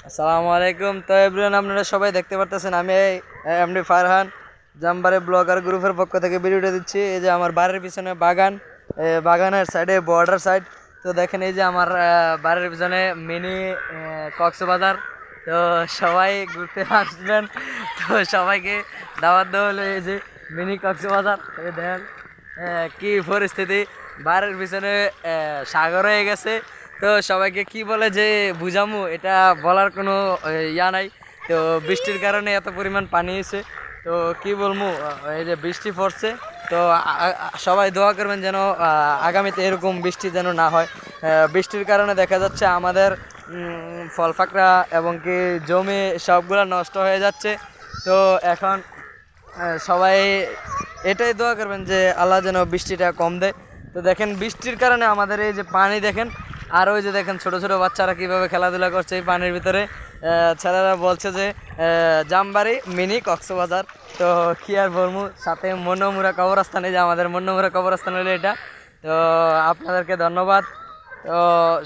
আসসালামু আলাইকুম। তো এভরিওয়ান, আপনারা সবাই দেখতে পারতেছেন আমি এমডি ফারহান জাম্বারে ব্লগার গ্রুপের পক্ষ থেকে ভিডিওটা দিচ্ছি। এই যে আমার বাড়ির পিছনে বাগান, বাগানের সাইডে বর্ডার সাইড। তো দেখেন এই যে আমার বাড়ির পিছনে মিনি কক্সবাজার। তো সবাই ঘুরতে আসবেন। তো সবাইকে দাওয়াত দেওয়া হলো এই যে মিনি কক্সবাজার। এই দেখেন কি পরিস্থিতি, বাড়ির পিছনে সাগর হয়ে গেছে। তো সবাইকে কি বলে যে বুঝামু, এটা বলার কোনো ইয়া নাই। তো বৃষ্টির কারণে এত পরিমাণ পানি এসে, তো কি বলবো, এই যে বৃষ্টি পড়ছে। তো সবাই দোয়া করবেন যেন আগামীতে এরকম বৃষ্টি যেন না হয়। বৃষ্টির কারণে দেখা যাচ্ছে আমাদের ফল ফাকড়া এবং কি জমি সবগুলো নষ্ট হয়ে যাচ্ছে। তো এখন সবাই এটাই দোয়া করবেন যে আল্লাহ যেন বৃষ্টিটা কম দেয়। তো দেখেন বৃষ্টির কারণে আমাদের এই যে পানি দেখেন, আর ওই যে দেখেন ছোট ছোট বাচ্চারা কিভাবে খেলাধুলা করছে এই পানির ভিতরে। ছেলেরা বলছে যে জামবাড়ি মিনি কক্সবাজার। তো কি আর বলবো, সাথে মনোমুরা কবরস্থান, এই যে আমাদের মনোমুরা কবরস্থান হলো এটা। তো আপনাদেরকে ধন্যবাদ। তো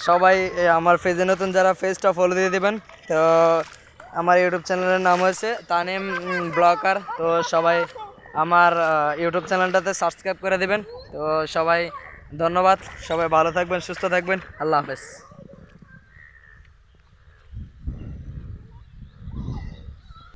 সবাই আমার পেজে নতুন যারা, পেজটা ফলো দিয়ে দেবেন। তো আমার ইউটিউব চ্যানেলের নাম হয়েছে তানিম ব্লগার। তো সবাই আমার ইউটিউব চ্যানেলটাতে সাবস্ক্রাইব করে দেবেন। তো সবাই ধন্যবাদ, সবাই ভালো থাকবেন, সুস্থ থাকবেন, আল্লাহ হাফেজ।